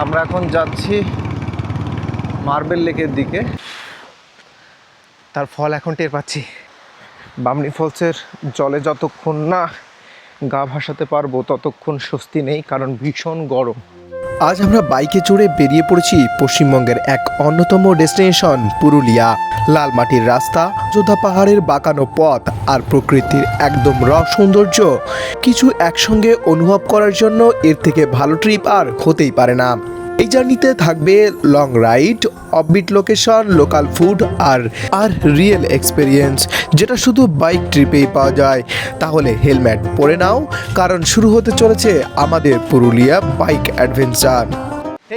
আমরা এখন যাচ্ছি মার্বেল লেকের দিকে। তার ফল এখন টের পাচ্ছি। বামনি ফলসের জলে যতক্ষণ না গা ভাসাতে পারবো ততক্ষণ স্বস্তি নেই, কারণ ভীষণ গরম। আজ আমরা বাইকে চড়ে বেরিয়ে পড়েছি পশ্চিমবঙ্গের এক অন্যতম ডেস্টিনেশন পুরুলিয়া। লাল মাটির রাস্তা, যোদ্ধা পাহাড়ের বাঁকানো পথ আর প্রকৃতির একদম র সৌন্দর্য কিছু একসঙ্গে অনুভব করার জন্য এর থেকে ভালো ট্রিপ আর হতেই পারে না। এই জার্নিতে থাকবে long ride, offbeat location, local food আর রিয়েল এক্সপেরিয়েন্স, যেটা শুধু বাইক ট্রিপেই পাওয়া যায়। তাহলে হেলমেট পরে নাও, কারণ শুরু হতে চলেছে আমাদের পুরুলিয়া বাইক অ্যাডভেঞ্চার।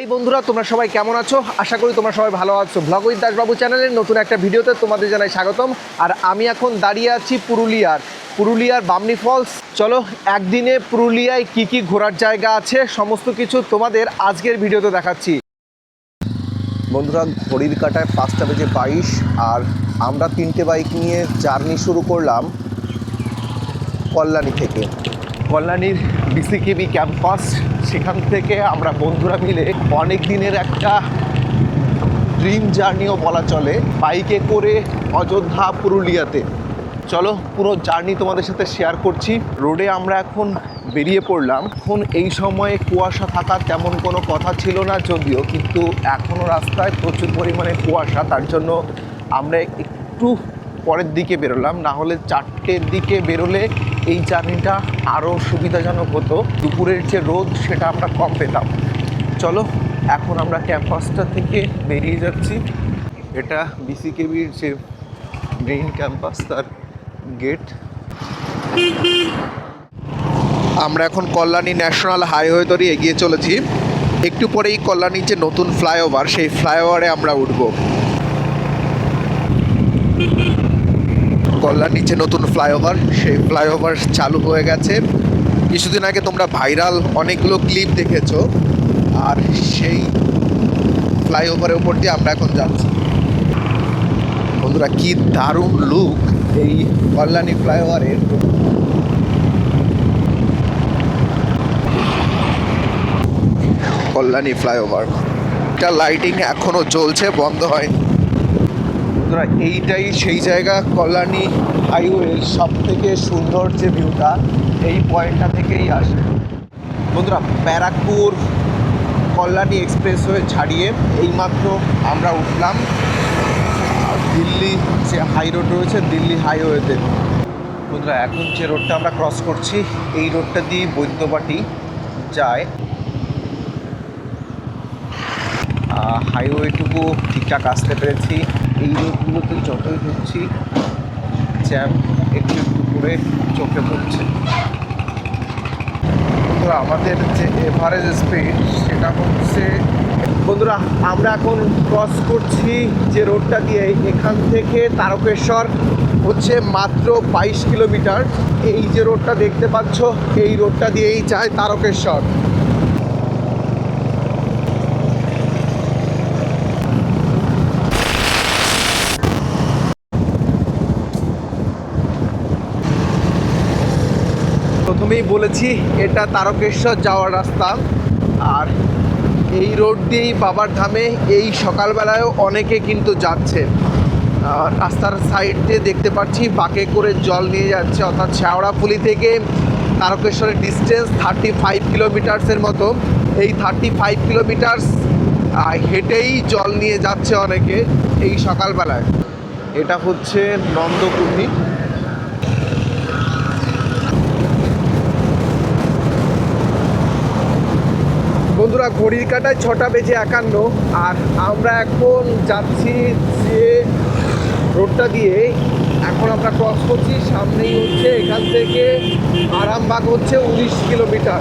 এই বন্ধুরা, তোমরা সবাই কেমন আছো? আশা করি তোমরা সবাই ভালো আছো। ব্লগ উইথ দাসবাবু চ্যানেলের নতুন একটা ভিডিওতে তোমাদের জানাই স্বাগতম। আর আমি এখন দাঁড়িয়ে আছি পুরুলিয়ার বামনি ফলস। চলো একদিনে পুরুলিয়ায় কি কি ঘোরার জায়গা আছে সমস্ত কিছু তোমাদের আজকের ভিডিওতে দেখাচ্ছি। বন্ধুরা, ঘড়ির কাঁটায় 5:22 আর আমরা 3টে বাইক নিয়ে জার্নি শুরু করলাম কল্যাণী থেকে। কল্যাণীর বিসিকেবি ক্যাম্পাস, সেখান থেকে আমরা বন্ধুরা মিলে অনেক দিনের একটা ড্রিম জার্নিও বলা চলে, বাইকে করে অযোধ্যা পুরুলিয়াতে। চলো পুরো জার্নি তোমাদের সাথে শেয়ার করছি। রোডে আমরা এখন বেরিয়ে পড়লাম। এখন এই সময়ে কুয়াশা থাকার তেমন কোনো কথা ছিল না যদিও, কিন্তু এখনও রাস্তায় প্রচুর পরিমাণে কুয়াশা। তার জন্য আমরা একটু পরের দিকে বেরোলাম, না হলে 4টের দিকে বেরোলে এই জার্নিটা আরও সুবিধাজনক হতো। দুপুরের যে রোদ সেটা আমরা কম পেতাম। চলো এখন আমরা ক্যাম্পাসটা থেকে বেরিয়ে যাচ্ছি। এটা বিসিকেবির যে মেইন ক্যাম্পাস, তার গেট। আমরা এখন কল্যাণী ন্যাশনাল হাইওয়ে ধরে এগিয়ে চলেছি। একটু পরেই কল্যাণীর যে নতুন ফ্লাইওভার, সেই ফ্লাইওভারে আমরা উঠব। কল্যাণীর যে নতুন ফ্লাইওভার, সেই ফ্লাইওভার চালু হয়ে গেছে। কিছুদিন আগে তোমরা ভাইরাল অনেকগুলো ক্লিপ দেখেছো, আর সেই ফ্লাইওভারের উপর দিয়ে আমরা এখন যাচ্ছি। বন্ধুরা, কি দারুণ লুক এই কল্যাণী ফ্লাইওভারের। কল্যাণী ফ্লাইওভার, এটা লাইটিং এখনো জ্বলছে, বন্ধ হয়নি। বন্ধুরা, এইটাই সেই জায়গা, কল্যাণী হাইওয়ের সব থেকে সুন্দর যে ভিউটা এই পয়েন্টটা থেকেই আসে। বন্ধুরা, ব্যারাকপুর কল্যাণী এক্সপ্রেসওয়ে ছাড়িয়ে এইমাত্র আমরা উঠলাম দিল্লি যে হাই রোড রয়েছে, দিল্লি হাইওয়েতে। বন্ধুরা, এখন যে রোডটা আমরা ক্রস করছি, এই রোডটা দিয়ে বৈদ্যবাটি যায়। হাইওয়েটুকু ঠিকঠাক আসতে পেরেছি। এই রোডগুলোতে যতই ঢুকছি জ্যাম একটু একটু করে চোখে পড়ছে। বন্ধুরা, আমাদের যে এভারেজ স্পিড সেটা হচ্ছে, বন্ধুরা আমরা এখন ক্রস করছি যে রোডটা দিয়ে, এখান থেকে তারকেশ্বর হচ্ছে মাত্র 22 কিলোমিটার। এই যে রোডটা দেখতে পাচ্ছ, এই রোডটা দিয়েই যায় তারকেশ্বর। প্রথমেই বলেছি এটা তারকেশ্বর যাওয়ার রাস্তা, আর এই রোড দিয়েই বাবার ধামে এই সকালবেলায়ও অনেকে কিন্তু যাচ্ছে। রাস্তার সাইডে দেখতে পাচ্ছি বাঁকে করে জল নিয়ে যাচ্ছে, অর্থাৎ শেওড়াফুলি থেকে তারকেশ্বরের ডিস্টেন্স 35 কিলোমিটার্সের মতো। এই 35 কিলোমিটার্স হেঁটেই জল নিয়ে যাচ্ছে অনেকে এই সকালবেলায়। এটা হচ্ছে নন্দকুণ্ডি। বন্ধুরা, ঘড়ির কাঁটায় 6:51 আর আমরা এখন যাচ্ছি যে রোডটা দিয়ে। এখন আমরা ক্রস করছি, সামনেই হচ্ছে এখান থেকে আরামবাগ হচ্ছে 19 কিলোমিটার।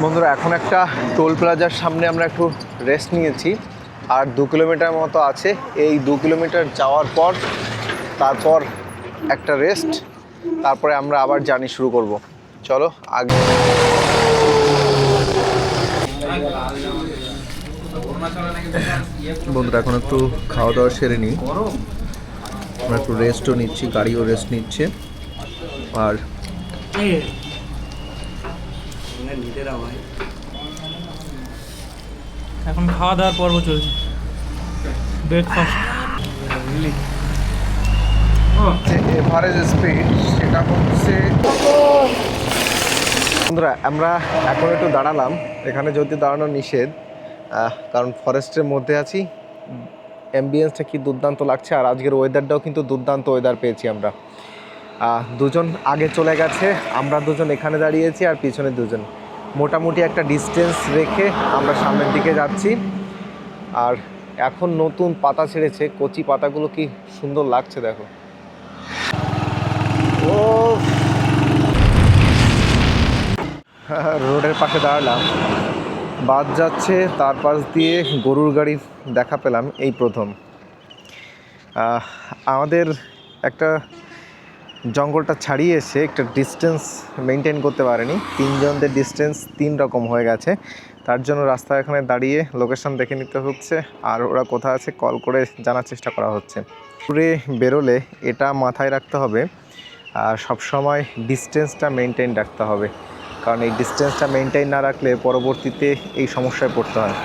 বন্ধুরা, এখন একটা টোল প্লাজার সামনে আমরা একটু রেস্ট নিয়েছি, আর 2 কিলোমিটার মতো আছে। এই 2 কিলোমিটার যাওয়ার পর তারপর একটা রেস্ট, তারপরে আমরা আবার জার্নি শুরু করব। চলো আগে। বন্ধুরা, এখন একটু খাওয়া দাওয়া সেরে নিই। আমরা একটু রেস্টও নিচ্ছি, গাড়িও রেস্ট নিচ্ছে। আর এখন খাওয়া দাওয়ার পর্ব চলছে, ব্রেকফাস্ট। যে এভারেজ স্পিড সেটা হচ্ছে, বন্ধুরা আমরা এখন একটু দাঁড়ালাম, এখানে যদি দাঁড়ানো নিষেধ, কারণ ফরেস্টের মধ্যে আছি। অ্যাম্বিয়েন্সটা কি দুর্দান্ত লাগছে, আর আজকের ওয়েদারটাও কিন্তু দুর্দান্ত ওয়েদার পেয়েছি আমরা। দুজন আগে চলে গেছে, আমরা দুজন এখানে দাঁড়িয়েছি, আর পিছনে দুজন। মোটামুটি একটা ডিস্টেন্স রেখে আমরা সামনের দিকে যাচ্ছি। আর এখন নতুন পাতা ছেড়েছে, কচি পাতাগুলো কি সুন্দর লাগছে দেখো। ও রোডের পাশে দাঁড়ালাম, বাস যাচ্ছে, তার পাশ দিয়ে গরুর গাড়ির দেখা পেলাম এই প্রথম। আমাদের একটা জঙ্গলটা ছাড়িয়ে এসে একটা ডিস্টেন্স মেনটেন করতে পারেনি, তিনজনদের ডিস্টেন্স তিন রকম হয়ে গেছে। তার জন্য রাস্তা এখানে দাঁড়িয়ে লোকেশন দেখে নিতে হচ্ছে, আর ওরা কোথায় আছে কল করে জানার চেষ্টা করা হচ্ছে। ঘুরে বেরোলে এটা মাথায় রাখতে হবে, আর সবসময় ডিস্টেন্সটা মেনটেন রাখতে হবে, কারণ এই ডিস্টেন্সটা মেনটেন না রাখলে পরবর্তীতে এই সমস্যায় পড়তে হয়।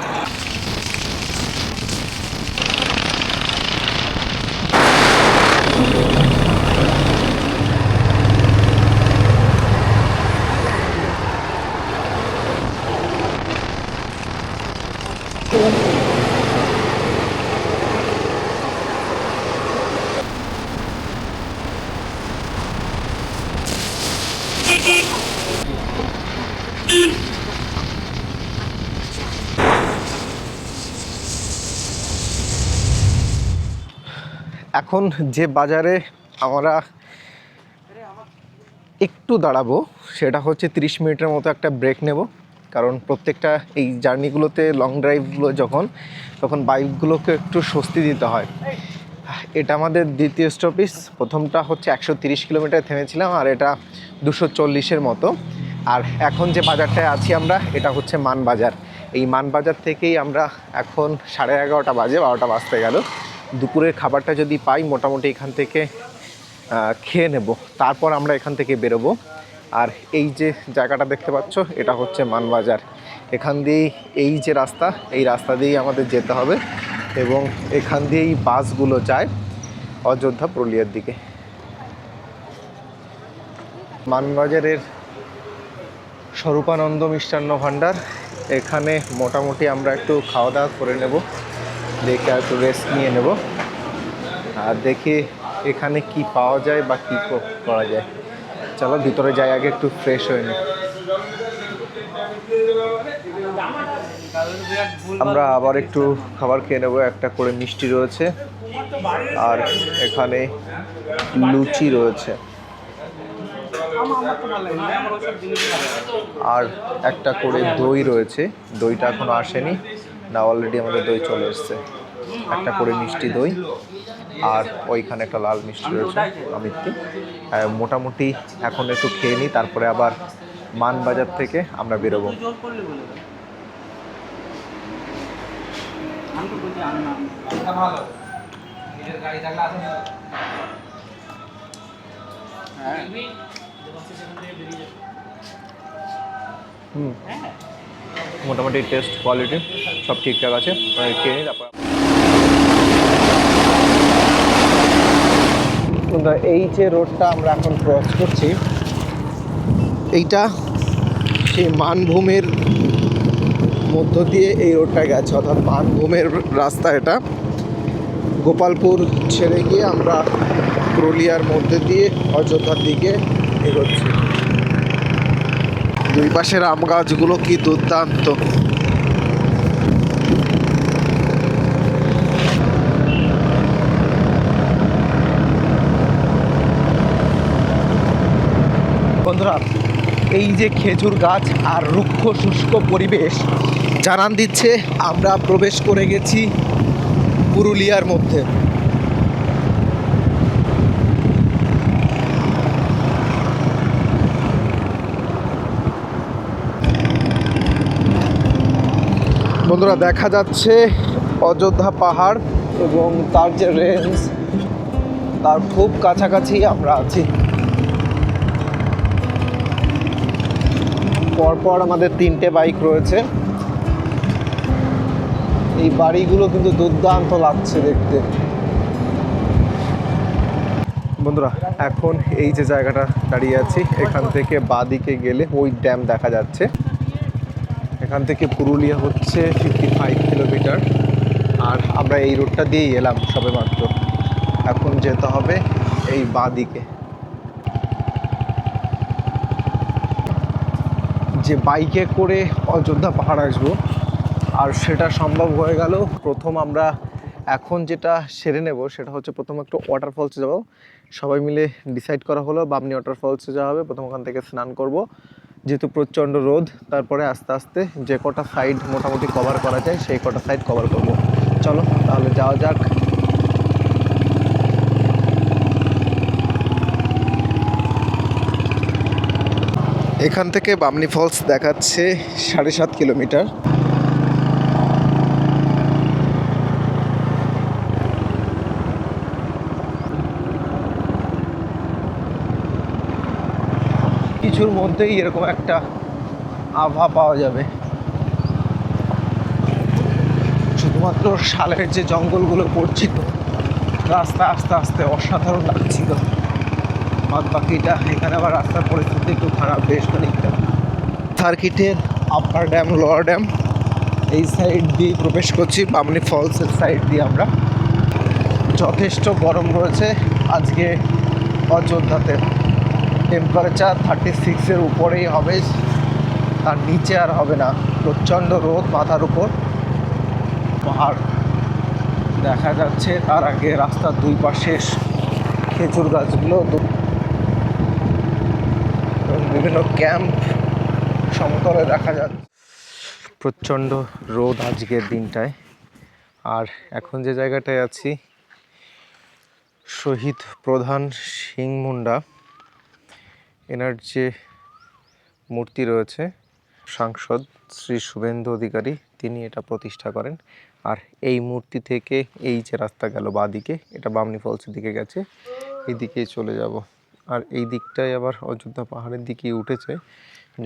এখন যে বাজারে আমরা একটু দাঁড়াবো সেটা হচ্ছে 30 মিনিটের মতো একটা ব্রেক নেব, কারণ প্রত্যেকটা এই জার্নিগুলোতে, লং ড্রাইভগুলো তখন বাইকগুলোকে একটু স্বস্তি দিতে হয়। এটা আমাদের দ্বিতীয় স্টপেজ, প্রথমটা হচ্ছে 130 কিলোমিটার থেমেছিলাম, আর এটা 240-এর মতো। আর এখন যে বাজারটায় আছি আমরা, এটা হচ্ছে মানবাজার। এই মানবাজার থেকেই আমরা এখন 11:30 বাজে, 12টা বাজতে গেল। দুপুরের খাবারটা যদি পাই মোটামুটি এখান থেকে খেয়ে নেব, তারপর আমরা এখান থেকে বেরোবো। আর এই যে জায়গাটা দেখতে পাচ্ছ, এটা হচ্ছে মানবাজার। এখান দিয়েই এই যে রাস্তা, এই রাস্তা দিয়েই আমাদের যেতে হবে, এবং এখান দিয়েই বাসগুলো যায় অযোধ্যা পুরুলিয়ার দিকে। মানবাজারের স্বরূপানন্দ মিষ্টান্ন ভাণ্ডার, এখানে মোটামুটি আমরা একটু খাওয়া দাওয়া করে নেব, দেখে একটু রেস্ট নিয়ে নেব, আর দেখি এখানে কি পাওয়া যায় বা কী করা যায়। চলো ভিতরে যাই, আগে একটু ফ্রেশ হয়ে নিই। আমরা আবার একটু খাবার খেয়ে নেবো। একটা করে মিষ্টি রয়েছে, আর এখানে লুচি রয়েছে, আর একটা করে দই রয়েছে। দইটা এখনো আসেনি, না অলরেডি আমাদের দই চলে এসছে। একটা করে মিষ্টি দই, আর ওইখানে একটা লাল মিষ্টি রয়েছে অমিত্তি। মোটামুটি এখন একটু খেয়ে নিই, তারপরে আবার মানবাজার থেকে আমরা বেরোবো। মোটামুটি টেস্ট কোয়ালিটি সব ঠিকঠাক আছে, খেয়ে নিই তারপর। এই যে রোডটা আমরা এখন ক্রস করছি, এইটা সেই মানভূমের মধ্য দিয়ে এই রোডটা গেছে, অর্থাৎ মানভূমের রাস্তা। এটা গোপালপুর ছেড়ে গিয়ে আমরা পুরুলিয়ার মধ্যে দিয়ে অযোধ্যার দিকে এগোচ্ছি। দুই পাশের আম গাছগুলো কি দুর্দান্ত। বন্ধুরা, এই যে খেজুর গাছ আর রুক্ষ শুষ্ক পরিবেশ জানান দিচ্ছে আমরা প্রবেশ করে গেছি পুরুলিয়ার মধ্যে। বন্ধুরা, দেখা যাচ্ছে অযোধ্যা পাহাড় এবং তার যে রেঞ্জ, তার খুব কাছাকাছি আমরা আছি। পরপর আমাদের 3টে বাইক রয়েছে। এই বাড়িগুলো কিন্তু দুর্দান্ত লাগছে দেখতে। বন্ধুরা, এখন এই যে জায়গাটা দাঁড়িয়ে আছি, এখান থেকে বাঁদিকে গেলে ওই ড্যাম দেখা যাচ্ছে। এখান থেকে পুরুলিয়া হচ্ছে 55 কিলোমিটার, আর আমরা এই রোডটা দিয়েই এলাম সবেমাত্র। এখন যেতে হবে এই বাঁদিকে। যে বাইকে করে অযোধ্যা পাহাড় আসবো, আর সেটা সম্ভব হয়ে গেল। প্রথম আমরা এখন যেটা সেরে নেব সেটা হচ্ছে প্রথম একটু ওয়াটারফলসে যাব। সবাই মিলে ডিসাইড করা হলো বামনি ওয়াটারফলসে যাওয়া হবে। প্রথম ওখান থেকে স্নান করব, যেহেতু প্রচণ্ড রোদ। তারপরে আস্তে আস্তে যে কটা সাইড মোটামুটি কভার করা যায় সেই কটা সাইড কভার করব। চলো তাহলে যাওয়া যাক। এখান থেকে বামনি ফলস দেখাচ্ছে 7.5 কিলোমিটার। কিছুর মধ্যেই এরকম একটা আবহাওয়া পাওয়া যাবে। শুধুমাত্র শালের যে জঙ্গলগুলো পড়ছিল, রাস্তা আস্তে আস্তে অসাধারণ লাগছিল। বাদ বাকিটা এখানে আবার রাস্তার পরিস্থিতি একটু খারাপ, বেশ খানিকটা। সার্কিটের আপার ড্যাম, লোয়ার ড্যাম এই সাইড দিয়ে প্রবেশ করছি। বামনি ফলসের সাইড দিয়ে আমরা। যথেষ্ট গরম রয়েছে আজকে অযোধ্যাতে। টেম্পারেচার 36-এর উপরেই হবে, তার নিচে আর হবে না। প্রচণ্ড রোদ মাথার উপর, পাহাড় দেখা যাচ্ছে। তার আগে রাস্তার দুই পাশে খেজুর গাছগুলো, বিভিন্ন ক্যাম্প সমতলে দেখা যাচ্ছে। প্রচণ্ড রোদ আজকের দিনটায়। আর এখন যে জায়গাটায় আছি, শহীদ প্রধান সিং মুন্ডা এনার যে মূর্তি রয়েছে, সাংসদ শ্রী শুভেন্দু অধিকারী তিনি এটা প্রতিষ্ঠা করেন। আর এই মূর্তি থেকে এই যে রাস্তা গেল বাঁদিকে, এটা বামনি ফলসের দিকে গেছে, এই দিকেই চলে যাব। আর এই দিকটাই আবার অযোধ্যা পাহাড়ের দিকেই উঠেছে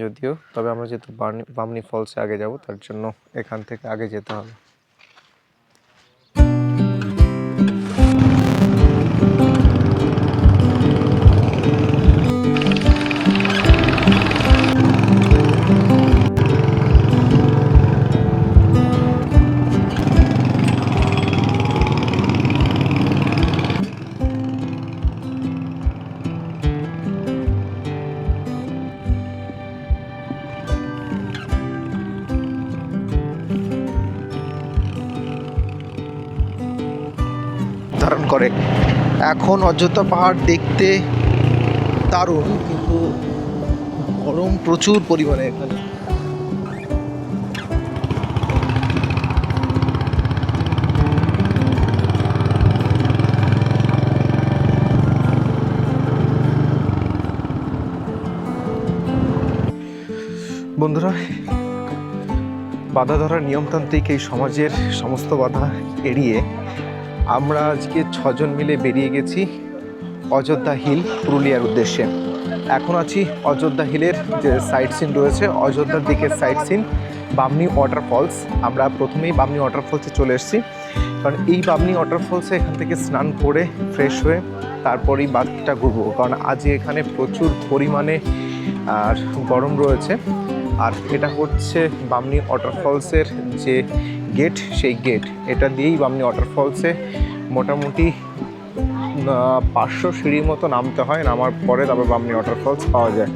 যদিও, তবে আমরা যেহেতু বামনি ফলসে আগে যাব, তার জন্য এখান থেকে আগে যেতে হবে। ধারণ করে। এখন অযোধ্যা পাহাড় দেখতে দারুণ, কিন্তু গরম প্রচুর পরিমাণে এখানে। বন্ধুরা, বাধা ধরার নিয়মতান্ত্রিক এই সমাজের সমস্ত বাধা এড়িয়ে আমরা আজকে 6 জন মিলে বেরিয়ে গেছি অযোধ্যা হিল পুরুলিয়ার উদ্দেশ্যে। এখন আছি অযোধ্যা হিলের যে সাইট সিন রয়েছে, অযোধ্যার দিকের সাইট সিন বামনি ওয়াটারফলস। আমরা প্রথমেই বামনি ওয়াটারফলসে চলে এসেছি, কারণ এই বামনি ওয়াটারফলসে এখান থেকে স্নান করে ফ্রেশ হয়ে তারপরেই বাকিটা ঘুরবো, কারণ আজ এখানে প্রচুর পরিমাণে আর গরম রয়েছে। আর এটা হচ্ছে বামনি ওয়াটারফলসের যে গেট, সেই গেট এটা দিয়েই বামনি ওয়াটারফলসে মোটামুটি 500 সিঁড়ির মতো নামতে হয়। নামার পরে তারপর বামনি ওয়াটারফলস পাওয়া যায়।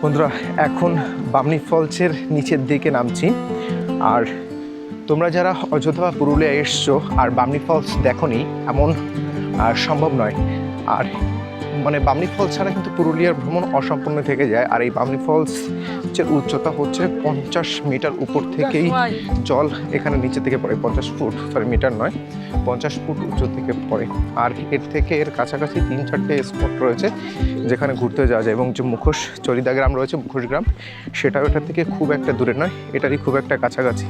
বন্ধুরা, এখন বামনি ফলসের নিচের দিকে নামছি। আর তোমরা যারা অযোধ্যা বা পুরুলিয়া এসছো আর বামনি ফলস দেখোনি, এমন সম্ভব নয়। আর মানে বামনি ফলস ছাড়া কিন্তু পুরুলিয়ার ভ্রমণ অসম্পূর্ণ থেকে যায়। আর এই বামনি ফলস যে উচ্চতা হচ্ছে 50 মিটার উপর থেকেই জল এখানে নিচে থেকে পড়ে। 50 ফুট, সরি মিটার নয়, 50 ফুট উচ্চ থেকে পড়ে। আর এর থেকে এর কাছাকাছি 3-4টে স্পট রয়েছে যেখানে ঘুরতে যাওয়া যায়। এবং যে মুখোশ চরিদা গ্রাম রয়েছে, মুখোশ গ্রাম, সেটাও এটার থেকে খুব একটা দূরে নয়, এটারই খুব একটা কাছাকাছি।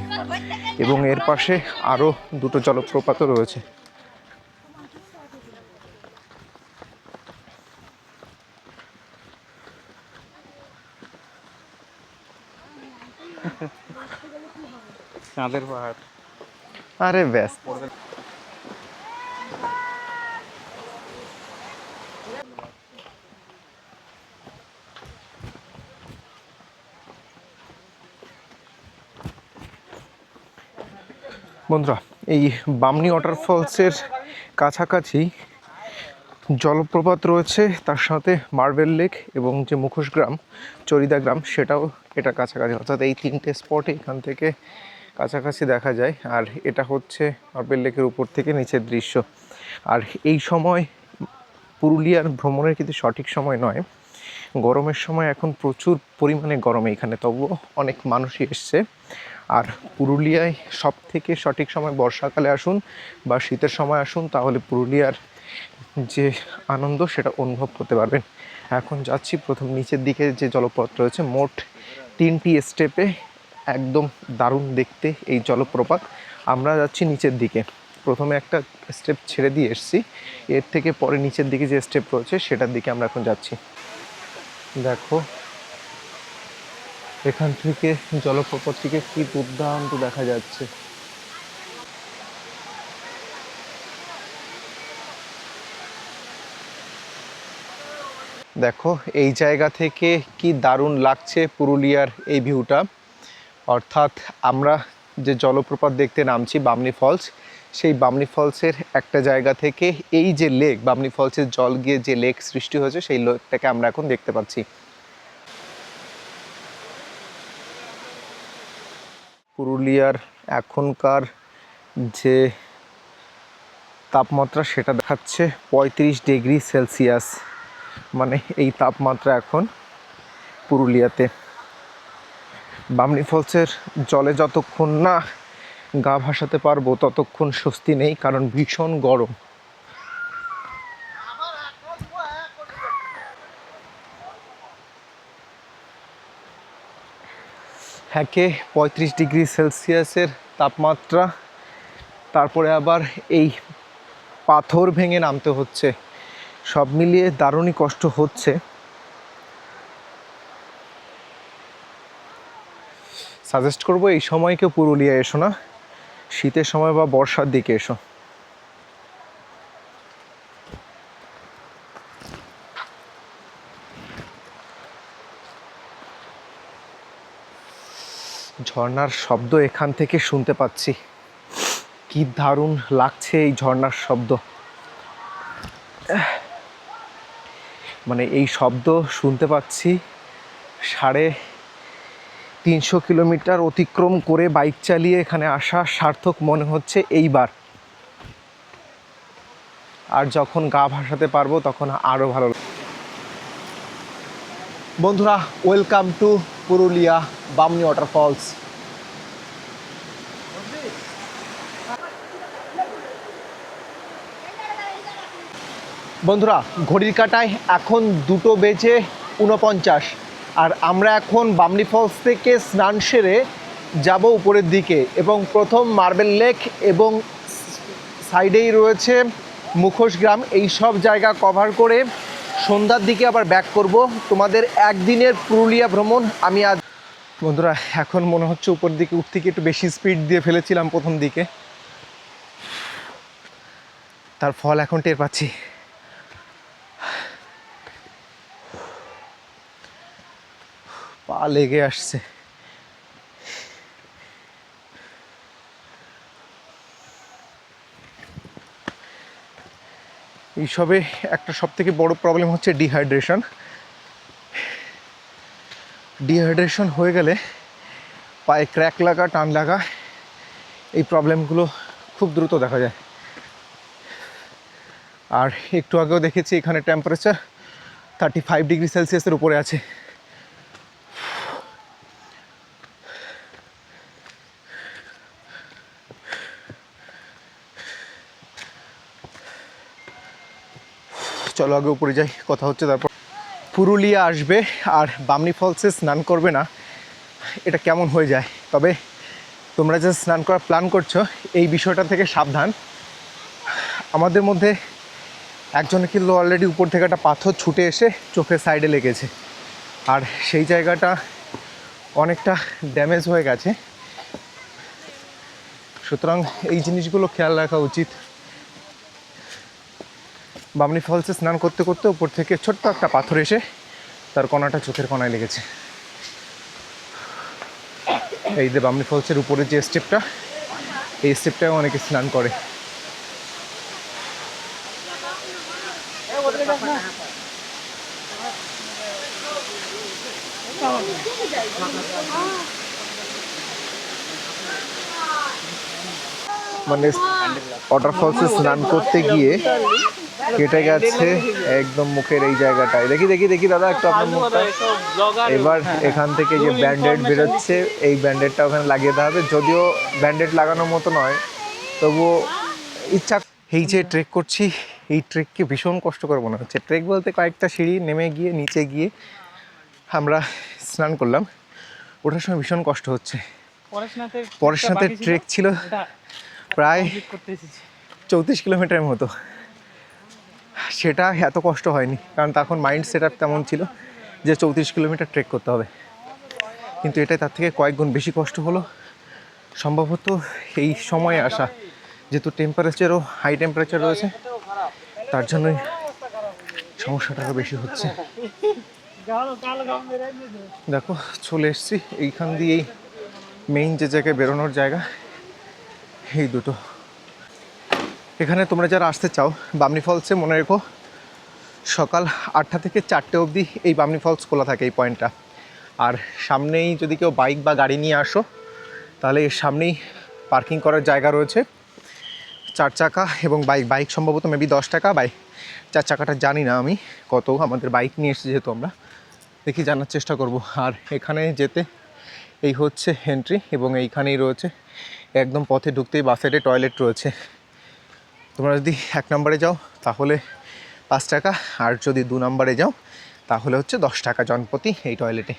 এবং এর পাশে আরও 2টো জলপ্রপাতও রয়েছে। চাঁদের পাহাড়। আরে ব্যাস। বন্ধুরা, এই বামনি ওয়াটারফলসের কাছাকাছি জলপ্রপাত রয়েছে, তার সাথে মার্বেল লেক এবং যে মুখোশ গ্রাম, চরিদা গ্রাম, সেটাও এটা কাছাকাছি। অর্থাৎ এই তিনটে স্পটে এখান থেকে কাছাকাছি দেখা যায়। আর এটা হচ্ছে মার্বেল লেকের উপর থেকে নিচের দৃশ্য। আর এই সময় পুরুলিয়ার ভ্রমণের কিন্তু সঠিক সময় নয়, গরমের সময় এখন প্রচুর পরিমাণে গরম এখানে, তবুও অনেক মানুষই এসছে। আর পুরুলিয়ায় সব থেকে সঠিক সময় বর্ষাকালে আসুন বা শীতের সময় আসুন, তাহলে পুরুলিয়ার যে আনন্দ সেটা অনুভব করতে পারবেন। এখন যাচ্ছি প্রথম নিচের দিকে যে জলপ্রপাত রয়েছে, মোট 3টি স্টেপে, একদম দারুণ দেখতে এই জলপ্রপাত। আমরা যাচ্ছি নিচের দিকে, প্রথমে একটা স্টেপ ছেড়ে দিয়ে এসেছি, এর থেকে পরে নিচের দিকে যে স্টেপ রয়েছে সেটার দিকে আমরা এখন যাচ্ছি। দেখো এখান থেকে জলপ্রপাতটিকে কি দুর্দান্ত দেখা যাচ্ছে। দেখো এই জায়গা থেকে কি দারুণ লাগছে পুরুলিয়ার এই ভিউটা। অর্থাৎ আমরা যে জলপ্রপাত দেখতে নামছি বামনি ফলস, সেই বামনি ফলসের একটা জায়গা থেকে এই যে লেক, বামনি ফলসের জল গিয়ে যে লেক সৃষ্টি হয়েছে, সেই লেকটাকে আমরা এখন দেখতে পাচ্ছি। পুরুলিয়ার এখনকার যে তাপমাত্রা সেটা দেখাচ্ছে 35 ডিগ্রি সেলসিয়াস, মানে এই তাপমাত্রা এখন পুরুলিয়াতে। বামনি ফলসের জলে যতক্ষণ না গা ভাসাতে পারবো ততক্ষণ স্বস্তি নেই, কারণ ভীষণ গরম। একে 35 ডিগ্রি সেলসিয়াসের তাপমাত্রা, তারপরে আবার এই পাথর ভেঙে নামতে হচ্ছে, সব মিলিয়ে দারুণই কষ্ট হচ্ছে। সাজেস্ট করবো এই সময় কেউ পুরুলিয়া এসো না, শীতের সময় বা বর্ষার দিকে এসো। ঝর্ণার শব্দ এখান থেকে শুনতে পাচ্ছি, কি দারুণ লাগছে এই ঝর্ণার শব্দ। মানে এই শব্দ শুনতে পাচ্ছি 350 কিলোমিটার অতিক্রম করে বাইক চালিয়ে এখানে আসা সার্থক মনে হচ্ছে এইবার। আর যখন গা ভাসাতে পারবো তখন আরও ভালো। বন্ধুরা, welcome to Purulia Bamni waterfalls. বন্ধুরা, ঘড়ির কাঁটায় এখন 2:49, আর আমরা এখন বামনি ফলস থেকে স্নান সেরে যাব উপরের দিকে, এবং প্রথম মার্বেল লেক এবং সাইডেই রয়েছে মুখোশ গ্রাম, এই সব জায়গা কভার করে সন্ধ্যার দিকে আবার ব্যাক করব। তোমাদের একদিনের পুরুলিয়া ভ্রমণ আমি আজ। বন্ধুরা, এখন মনে হচ্ছে উপর দিকে উঠতে গিয়ে একটু বেশি স্পিড দিয়ে ফেলেছিলাম প্রথম দিকে, তার ফল এখন টের পাচ্ছি। পা লেগে আসছে। এইসবে একটা সবথেকে বড় প্রবলেম হচ্ছে ডিহাইড্রেশন হয়ে গেলে পায়ে ক্র্যাক লাগা, টান লাগা, এই প্রবলেমগুলো খুব দ্রুত দেখা যায়। আর একটু আগেও দেখেছি এখানে টেম্পারেচার 35 ডিগ্রি সেলসিয়াসের উপরে আছে। চলো আগে উপরে যাই, কথা হচ্ছে তারপর। পুরুলিয়া আসবে আর বামনি ফলসে স্নান করবে না, এটা কেমন হয়ে যায়? তবে তোমরা যে স্নান করার প্ল্যান করছো, এই বিষয়টা থেকে সাবধান। আমাদের মধ্যে একজনের কিন্তু অলরেডি উপর থেকে একটা পাথর ছুটে এসে চোখের সাইডে লেগেছে, আর সেই জায়গাটা অনেকটা ড্যামেজ হয়ে গেছে, সুতরাং এই জিনিসগুলো খেয়াল রাখা উচিত। বামনি ফলসে স্নান করতে করতে উপর থেকে ছোট্ট একটা পাথর এসে তার কণাটা চোখের কণায় লেগেছে। এই যে বামনি ফলসের উপরে যে স্টেপটা, এই স্টেপটাও অনেকে স্নান করে। মানে ওয়াটারফলসে স্নান করতে গিয়ে কেটে গেছে একদম মুখের এই জায়গাটায়। দেখি দেখি দেখি দাদা একটু আপনার মুখটা। এবার এখান থেকে যে ব্যান্ডেড বেরোচ্ছে, এই ব্যান্ডেডটা ওখানে লাগিয়ে দেওয়া হবে। যদিও ব্যান্ডেড লাগানোর মতো নয়, তবুও ইচ্ছা। এই যে ট্রেক করছি, এই ট্রেককে ভীষণ কষ্টকর মনে হচ্ছে। ট্রেক বলতে কয়েকটা সিঁড়ি নেমে গিয়ে নিচে গিয়ে আমরা স্নান করলাম, ওঠার সময় ভীষণ কষ্ট হচ্ছে। পরেশনাথের ট্রেক ছিল প্রায় 34 কিলোমিটারের মতো, সেটা এত কষ্ট হয়নি, কারণ তখন মাইন্ড সেট আপ তেমন ছিল যে 34 কিলোমিটার ট্রেক করতে হবে। কিন্তু এটাই তার থেকে কয়েক গুণ বেশি কষ্ট হলো। সম্ভবত এই সময়ে আসা, যেহেতু টেম্পারেচারও হাই টেম্পারেচার রয়েছে, তার জন্যই সমস্যাটা আরও বেশি হচ্ছে। দেখো চলে এসছি এইখান দিয়েই মেইন যে জায়গায় বেরোনোর জায়গা, এই দুটো। এখানে তোমরা যারা আসতে চাও বামনি ফলসে, মনে রেখো সকাল 8টা থেকে 4টে অবধি এই বামনি ফলস খোলা থাকে, এই পয়েন্টটা। আর সামনেই যদি কেউ বাইক বা গাড়ি নিয়ে আসো, তাহলে এর সামনেই পার্কিং করার জায়গা রয়েছে। 4 চাকা এবং বাইক সম্ভবত মেবি 10 টাকা, 4 চাকাটা জানি না আমি কত। আমাদের বাইক নিয়ে এসেছি যেহেতু, আমরা দেখি জানার চেষ্টা করব। আর এখানে যেতে এই হচ্ছে এন্ট্রি, এবং এইখানেই রয়েছে একদম পথে ঢুকতেই বাঁ সাইডে টয়লেট রয়েছে। তোমরা যদি 1 নম্বরে যাও তাহলে 5 টাকা, আর যদি 2 নম্বরে যাও তাহলে হচ্ছে 10 টাকা জনপ্রতি এই টয়লেটে।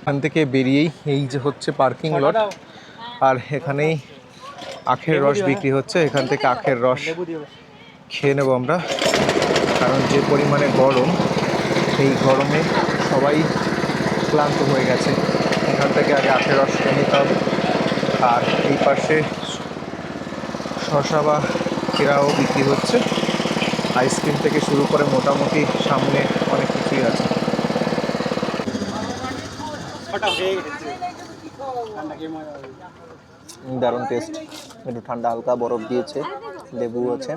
এখান থেকে বেরিয়েই এই যে হচ্ছে পার্কিং লট, আর এখানেই আখের রস বিক্রি হচ্ছে। এখান থেকে আখের রস খেয়ে নেবো আমরা, কারণ যে পরিমাণে গরম, এই গরমে সবাই ক্লান্ত হয়ে গেছে। এখান থেকে আগে আখের রস খেয়ে নিতে হবে। আর এই পাশে শসা বা কেরাও বিক্রি হচ্ছে। আইসক্রিম থেকে শুরু করে মোটামুটি সামনে অনেক কিছুই আছে। দারুণ টেস্ট, একটু ঠান্ডা হালকা বরফ দিয়েছে, লেবু আছে,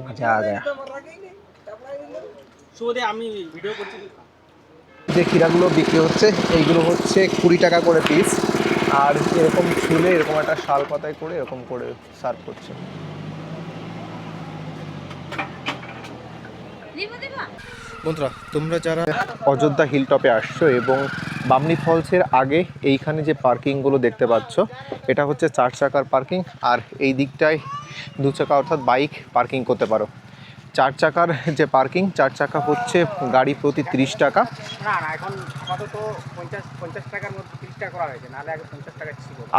মজা আ গয়া। যে ক্ষীরাগুলো বিক্রি হচ্ছে, এইগুলো হচ্ছে 20 টাকা করে পিস, আর এরকম ছুলে এরকম একটা শাল পাতায় করে এরকম করে সার্ভ করছে। বন্ধুরা, তোমরা যারা অযোধ্যা হিল টপে আসছো এবং বামনি ফলসের আগে এইখানে যে পার্কিংগুলো দেখতে পাচ্ছ, এটা হচ্ছে 4 চাকার পার্কিং। আর এই দিকটায় 2 চাকা অর্থাৎ বাইক পার্কিং করতে পারো। 4 চাকার যে পার্কিং, 4 চাকা হচ্ছে গাড়ি প্রতি 30 টাকা।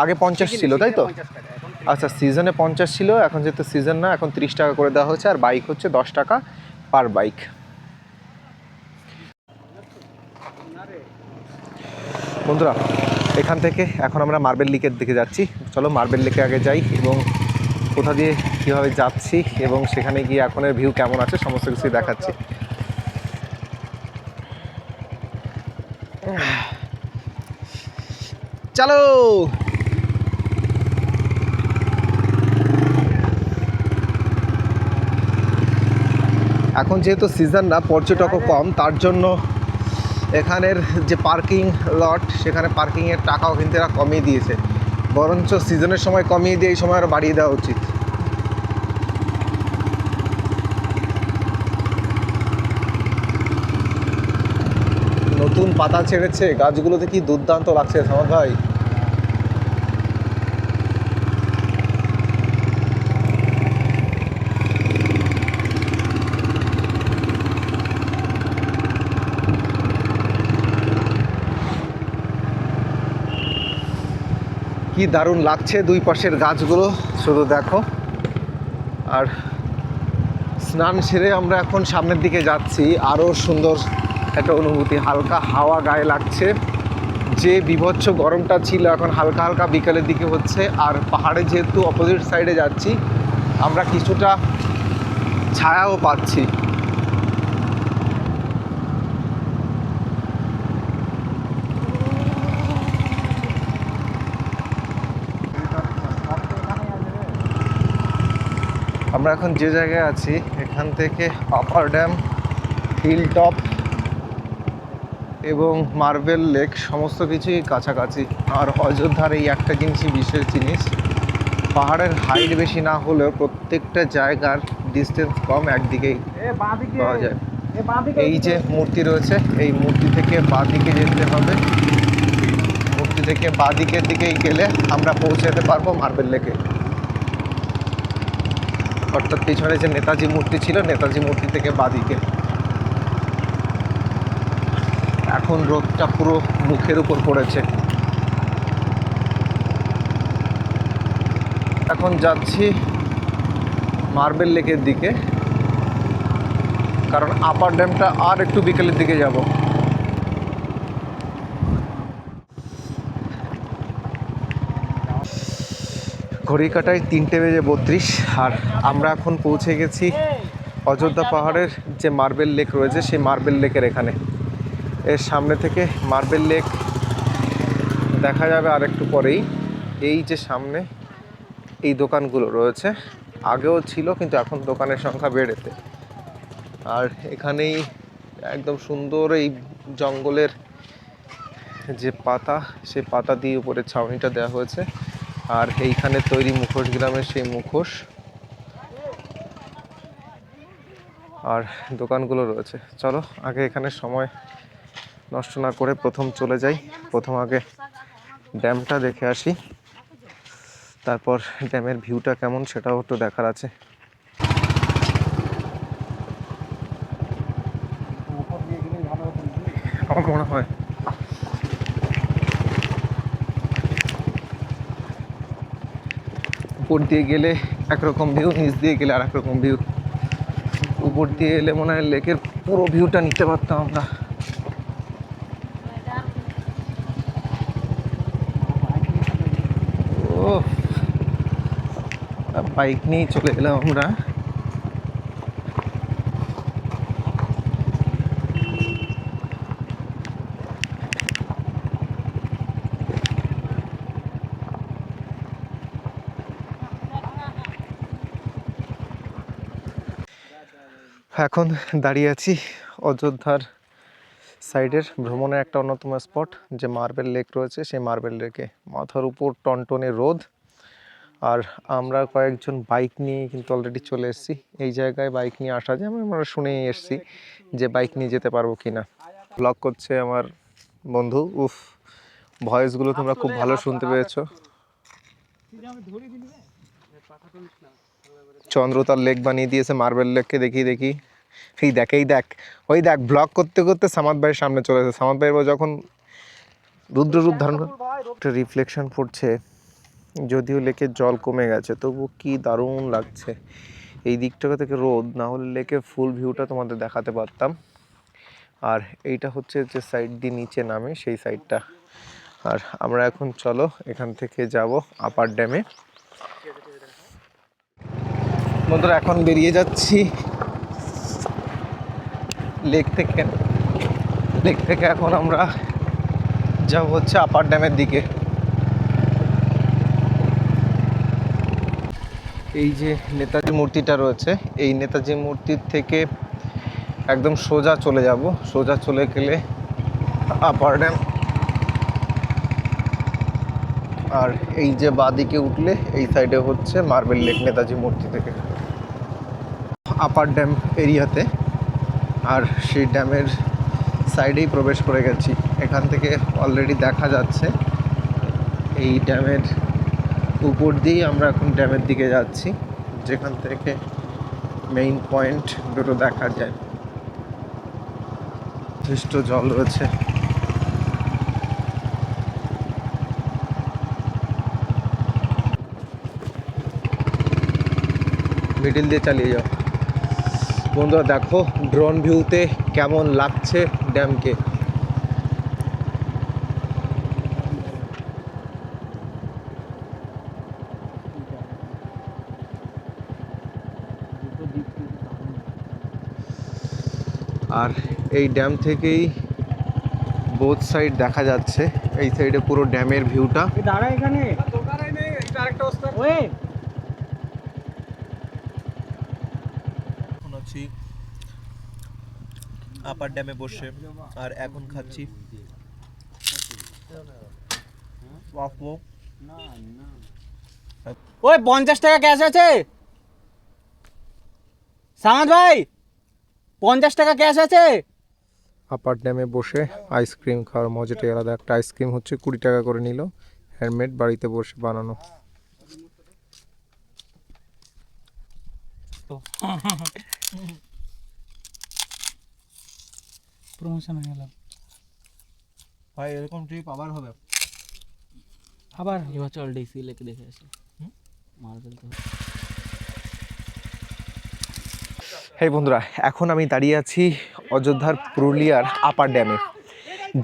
আগে 50 ছিল, তাই তো? আচ্ছা, সিজনে 50 ছিল, এখন যেহেতু সিজন না, এখন 30 টাকা করে দেওয়া হয়েছে। আর বাইক হচ্ছে 10 টাকা পার বাইক। বন্ধুরা, এখান থেকে এখন আমরা মার্বেল লেকের দিকে যাচ্ছি। চলো মার্বেল লেকে আগে যাই, এবং কোথা দিয়ে কীভাবে যাচ্ছি এবং সেখানে গিয়ে এখনের ভিউ কেমন আছে সমস্ত কিছুই দেখাচ্ছি। চলো। এখন যেহেতু সিজন না, পর্যটকও কম, তার জন্য এখানের যে পার্কিং লট, সেখানে পার্কিংয়ের টাকাও কিন্তু এরা কমিয়ে দিয়েছে। বরঞ্চ সিজনের সময় কমিয়ে দিয়ে এই সময় আরও বাড়িয়ে দেওয়া উচিত। নতুন পাতা ছেড়েছে, গাছগুলোতে কি দুর্দান্ত লাগছে সামাদ ভাই। কি দারুণ লাগছে দুই পাশের গাছগুলো, শুধু দেখো। আর স্নান সেরে আমরা এখন সামনের দিকে যাচ্ছি। আরও সুন্দর একটা অনুভূতি, হালকা হাওয়া গায়ে লাগছে। যে বীভৎস গরমটা ছিল এখন হালকা হালকা বিকালের দিকে হচ্ছে। আর পাহাড়ে যেহেতু অপোজিট সাইডে যাচ্ছি, আমরা কিছুটা ছায়াও পাচ্ছি। আমরা এখন যে জায়গায় আছি এখান থেকে আপার ড্যাম, হিল টপ এবং মার্বেল লেক সমস্ত কিছুই কাছাকাছি। আর অযোধ্যার এই একটা জিনিসই বিশেষ জিনিস, পাহাড়ের হাইট বেশি না হলেও প্রত্যেকটা জায়গার ডিস্টেন্স কম, একদিকেই পাওয়া যায়। এই যে মূর্তি রয়েছে, এই মূর্তি থেকে বাঁ দিকে যেতে হবে। মূর্তি থেকে বাঁ দিকের দিকেই গেলে আমরা পৌঁছাতে পারবো মার্বেল লেকে। অর্থাৎ পিছনে যে নেতাজি মূর্তি ছিল, নেতাজি মূর্তি থেকে বাঁ দিকে। এখন রোদটা পুরো মুখের উপর পড়েছে। এখন যাচ্ছি মার্বেল লেকের দিকে, কারণ আপার ড্যামটা আর একটু বিকেলের দিকে যাব। ঘড়ি কাটায় 3:32, আর আমরা এখন পৌঁছে গেছি অযোধ্যা পাহাড়ের যে মার্বেল লেক রয়েছে সেই মার্বেল লেকের এখানে। এর সামনে থেকে মার্বেল লেক দেখা যাবে আর একটু পরেই। এই যে সামনে এই দোকানগুলো রয়েছে, আগেও ছিল কিন্তু এখন দোকানের সংখ্যা বেড়েছে। আর এখানেই একদম সুন্দর এই জঙ্গলের যে পাতা, সেই পাতা দিয়ে উপরে ছাউনিটা দেওয়া হয়েছে। আর এইখানে তৈরি মুখোশ গ্রামের সেই মুখোশ আর দোকানগুলো রয়েছে। চলো আগে এখানে সময় নষ্ট না করে প্রথম চলে যাই, প্রথম আগে ড্যামটা দেখে আসি, তারপর ড্যামের ভিউটা কেমন সেটাও একটু দেখার আছে। আমার মনে হয় উপর দিয়ে গেলে একরকম ভিউ, নিচ দিয়ে গেলে আর একরকম ভিউ। উপর দিয়ে এলে মনে হয় লেকের পুরো ভিউটা নিতে পারতাম আমরা। ও বাইক নিয়ে চলে গেলাম আমরা। এখন দাঁড়িয়ে আছি অযোধ্যার সাইডের ভ্রমণের একটা অন্যতম স্পট, যে মার্বেল লেক রয়েছে সেই মার্বেল লেকে। মাথার উপর টনটনে রোদ, আর আমরা কয়েকজন বাইক নিয়ে কিন্তু অলরেডি চলে এসেছি। এই জায়গায় বাইক নিয়ে আসা যায়, আমরা শুনেই এসেছি যে বাইক নিয়ে যেতে পারবো কিনা। ব্লগ করছে আমার বন্ধু। উফ, ভয়েসগুলো তোমরা খুব ভালো শুনতে পেয়েছো। চন্দ্রতার লেক বানিয়ে দিয়েছে মার্বেল লেককে। দেখি এই দেখ ওই দেখ, ব্লগ করতে করতে সামাদ ভাইয়ের সামনে চলে এসেছে। সামাদ ভাইয়ের যখন রুদ্ররূপ ধারণ একটা রিফ্লেকশন পড়ছে, যদিও লেকের জল কমে গেছে তবু কি দারুণ লাগছে। এই দিকটা থেকে রোদ না হলে লেকের ফুল ভিউটা তোমাদের দেখাতে পারতাম। আর এইটা হচ্ছে যে সাইড দিয়ে নিচে নামে সেই সাইডটা। আর আমরা এখন চলো এখান থেকে যাব আপার ড্যামে। বন্ধুরা এখন বেরিয়ে যাচ্ছি লেক থেকে এখন আমরা যাব হচ্ছে আপার ড্যামের দিকে। এই যে নেতাজি মূর্তিটা রয়েছে, এই নেতাজি মূর্তির থেকে একদম সোজা চলে যাব। সোজা চলে গেলে আপার ড্যাম, আর এই যে বাঁদিকে উঠলে এই সাইডে হচ্ছে মার্বেল লেক নেতাজি মূর্তি থেকে। আপার ড্যাম এরিয়াতে, আর সেই ড্যামের সাইডেই প্রবেশ করে গেছি। এখান থেকে অলরেডি দেখা যাচ্ছে এই ড্যামের উপর দিয়েই আমরা এখন ড্যামের দিকে যাচ্ছি, যেখান থেকে মেইন পয়েন্ট দুটো দেখা যায়। যথেষ্ট জল রয়েছে। মিডিল দিয়ে চালিয়ে যাও। বন্ধুরা দেখো ড্রোন ভিউতে কেমন লাগছে ড্যামকে। আর এই ড্যাম থেকেই বোথ সাইড দেখা যাচ্ছে, এই সাইডে পুরো ড্যামের ভিউটা। দাঁড়া এখানে এখন আছি আপার ড্যামে বসে, আর এখন খাচ্ছি ওয়াফো। ওই 50 টাকা ক্যাশ আছে সামাদ ভাই, 50 টাকা ক্যাশ আছে। আপার ড্যামে বসে আইসক্রিম খাওয়ার মজাটাই আলাদা। একটা আইসক্রিম হচ্ছে 20 টাকা করে নিল, হ্যান্ডমেড, বাড়িতে বসে বানানো। প্রমোশন হয়ে গেল ভাই, এরকম ট্রিপ আবার হবে। আবার এবার চল ডিসি লেকে দেখে আসি। মার্বেল তো হেই বন্ধুরা, এখন আমি দাঁড়িয়ে আছি অযোধ্যার পুরুলিয়ার আপার ড্যামে।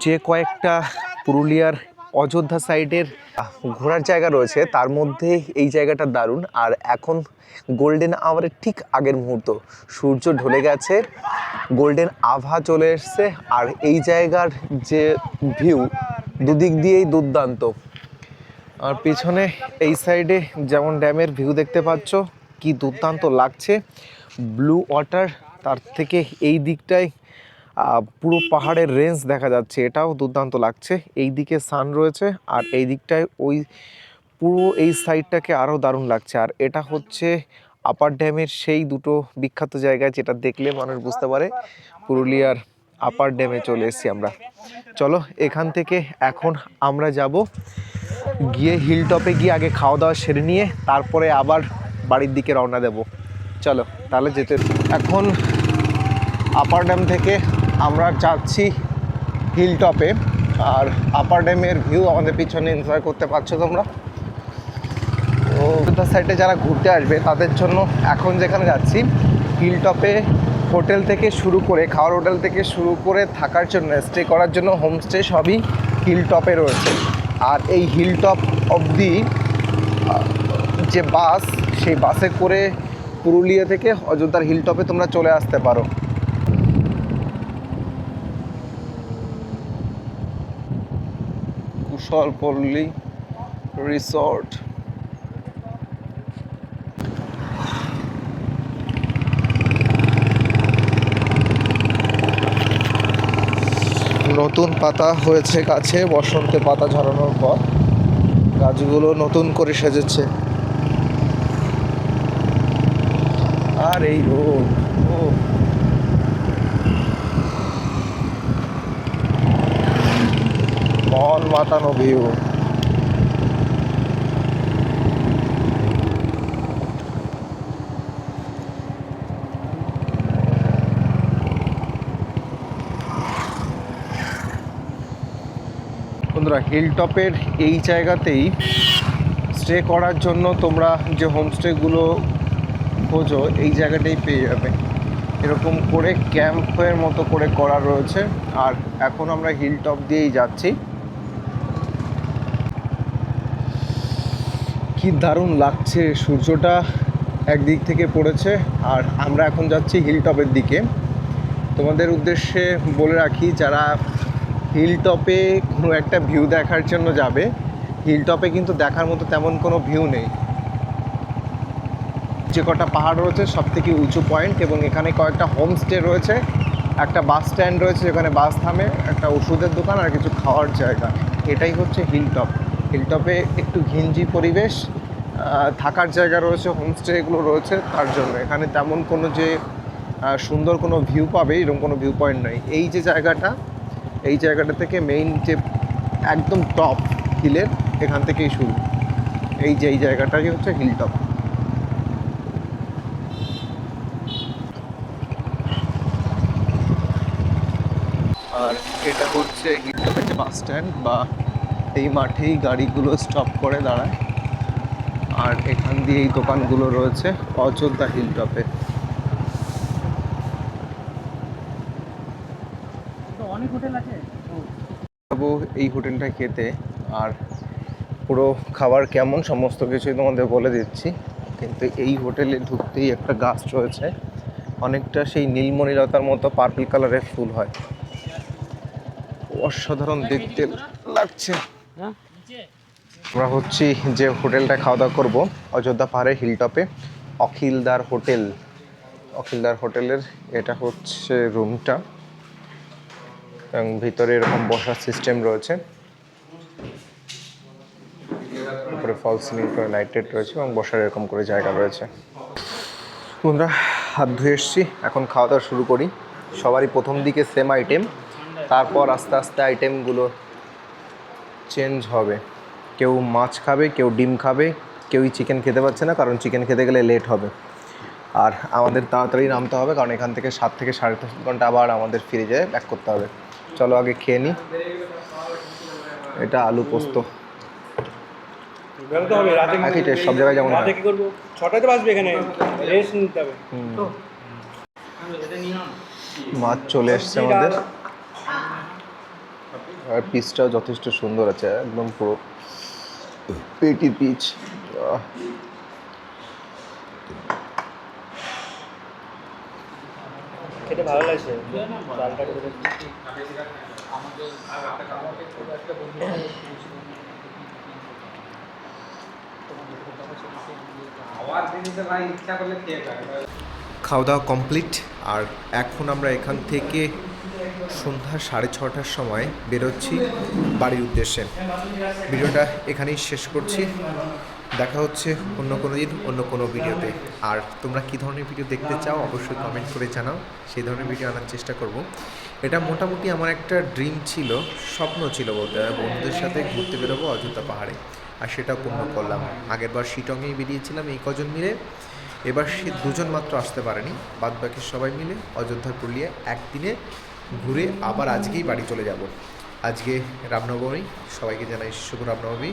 যে কয়েকটা পুরুলিয়ার অযোধ্যা সাইডের ঘোরার জায়গা রয়েছে তার মধ্যে এই জায়গাটা দারুণ। আর এখন গোল্ডেন আওয়ারের ঠিক আগের মুহূর্ত, সূর্য ঢলে গেছে, গোল্ডেন আভা চলে এসছে, আর এই জায়গার যে ভিউ দুদিক দিয়েই দুর্দান্ত। আর পিছনে এই সাইডে যেমন ড্যামের ভিউ দেখতে পাচ্ছ কি দুর্দান্ত লাগছে, ব্লু ওয়াটার, তার থেকে এই দিকটায় পুরো পাহাড়ের রেঞ্জ দেখা যাচ্ছে, এটাও দুর্দান্ত লাগছে। এই দিকে সান রয়েছে আর এই দিকটায় ওই পুরো এই সাইডটাকে আরও দারুণ লাগছে। আর এটা হচ্ছে আপার ড্যামের সেই দুটো বিখ্যাত জায়গা যেটা দেখলে মানুষ বুঝতে পারে পুরুলিয়ার আপার ড্যামে চলে এসেছি আমরা। চলো এখান থেকে এখন আমরা যাব গিয়ে হিল টপে গিয়ে আগে খাওয়া দাওয়া সেরে নিয়ে তারপরে আবার বাড়ির দিকে রওনা দেব। চলো তাহলে যেতে। এখন আপার ড্যাম থেকে আমরা যাচ্ছি হিল টপে, আর আপার ড্যামের ভিউ আমাদের পিছনে এনজয় করতে পারছো তোমরা। তো অযোধ্যা সাইডে যারা ঘুরতে আসবে তাদের জন্য এখন যেখানে যাচ্ছি হিল টপে, হোটেল থেকে শুরু করে খাওয়ার হোটেল থেকে শুরু করে থাকার জন্য, স্টে করার জন্য হোমস্টে সবই হিল টপে রয়েছে। আর এই হিল টপ অবধি যে বাস, সেই বাসে করে পুরুলিয়া থেকে অযোধ্যার হিল টপে তোমরা চলে আসতে পারো। কুশলপল্লী রিসর্ট। নতুন পাতা হয়েছে গাছে, বসন্তে পাতা ঝরানোর পর গাছগুলো নতুন করে সেজেছে। আর এই রোড, ও মন মাতানো ভিউ। বন্ধুরা, হিল টপের এই জায়গাতেই স্টে করার জন্য তোমরা যে হোমস্টেগুলো খোঁজো এই জায়গাটাই পেয়ে যাবে। এরকম করে ক্যাম্পের মতো করে করা রয়েছে। আর এখন আমরা হিল টপ দিয়েই যাচ্ছি। কি দারুণ লাগছে, সূর্যটা একদিক থেকে পড়েছে আর আমরা এখন যাচ্ছি হিল টপের দিকে। তোমাদের উদ্দেশ্যে বলে রাখি, যারা হিল টপে কোনো একটা ভিউ দেখার জন্য যাবে, হিল টপে কিন্তু দেখার মতো তেমন কোনো ভিউ নেই। যে কটা পাহাড় রয়েছে সব থেকে উঁচু পয়েন্ট, এবং এখানে কয়েকটা হোমস্টে রয়েছে, একটা বাস স্ট্যান্ড রয়েছে যেখানে বাস থামে, একটা ওষুধের দোকান আর কিছু খাওয়ার জায়গা। এটাই হচ্ছে হিল টপ। হিল টপে একটু ঘিঞ্জি পরিবেশ, থাকার জায়গা রয়েছে, হোমস্টে এগুলো রয়েছে, তার জন্য এখানে তেমন কোনো যে সুন্দর কোনো ভিউ পাবে এরকম কোনো ভিউ পয়েন্ট নেই। এই যে জায়গাটা, এই জায়গাটা থেকে মেইন যে একদম টপ হিলের, এখান থেকেই শুরু। এই যে এই জায়গাটাই হচ্ছে হিল টপ। আর এটা হচ্ছে হিল টপের যে বাস স্ট্যান্ড, বা এই মাঠেই গাড়িগুলো স্টপ করে দাঁড়ায়। আর এখান দিয়ে এই দোকানগুলো রয়েছে অযোধ্যা হিল টপে। অনেক হোটেল আছে। যাবো এই হোটেলটা খেতে, আর পুরো খাবার কেমন সমস্ত কিছুই তোমাদের বলে দিচ্ছি। কিন্তু এই হোটেলে ঢুকতেই একটা গাছ রয়েছে, অনেকটা সেই নীলমণিলতার মতো পার্পল কালারের ফুল হয়, অসাধারণ দেখতে লাগছে। আমরা হচ্ছি যে হোটেলটা খাওয়া দাওয়া করবো অযোধ্যা পাহাড়ের হিলটপে, অখিলদার হোটেল। অখিলদার হোটেলের এটা হচ্ছে রুমটা, এবং ভিতরে এরকম বসার সিস্টেম রয়েছে, উপরে ফল সিলিং করে লাইটেড রয়েছে এবং বসার এরকম করে জায়গা রয়েছে। বন্ধুরা হাত ধুয়ে এসছি, এখন খাওয়া দাওয়া শুরু করি। সবারই প্রথম দিকে সেম আইটেম, তারপর আস্তে আস্তে আইটেমগুলো চেঞ্জ হবে। কেউ মাছ খাবে, কেউ ডিম খাবে, কেউই চিকেন খেতে পারছে না, কারণ চিকেন খেতে গেলে লেট হবে। আর আমাদের তাড়াতাড়ি নামতে হবে, কারণ এখান থেকে 7 থেকে 7.5 ঘন্টা আবার আমাদের ফিরে যেয়ে ব্যাক করতে হবে। চলো আগে খেয়ে নিই। এটা আলু পোস্ত, একই টেস্ট সব জায়গায় যেমন হয়। ছটাতে বাজবে, এখানে রেস্ট নিতে হবে। মাছ চলে এসছে আমাদের, আর পিসটাও যথেষ্ট সুন্দর আছে, একদম পুরো পেটি পিচ। খেতে ভালো লাগছে, ডালটা করে খাওয়া দাওয়া কমপ্লিট। আর এখন আমরা এখান থেকে সন্ধ্যা 6:30টার সময় বেরোচ্ছি বাড়ির উদ্দেশ্যে। ভিডিওটা এখানেই শেষ করছি, দেখা হচ্ছে অন্য কোনো দিন অন্য কোনো ভিডিওতে। আর তোমরা কী ধরনের ভিডিও দেখতে চাও অবশ্যই কমেন্ট করে জানাও, সেই ধরনের ভিডিও আনার চেষ্টা করব। এটা মোটামুটি আমার একটা ড্রিম ছিল, স্বপ্ন ছিল বলতে হয়, বন্ধুদের সাথে ঘুরতে বেরোবো অযোধ্যা পাহাড়ে, আর সেটা পূর্ণ করলাম। আগেরবার শিটংয়েই বেরিয়েছিলাম এই কজন মিলে, এবার সে 2জন মাত্র আসতে পারেনি, বাদ বাকি সবাই মিলে অযোধ্যা পুরুলিয়া একদিনে ঘুরে আবার আজকেই বাড়ি চলে যাব। আজকে রামনবমী, সবাইকে জানাই শুভ রামনবমী।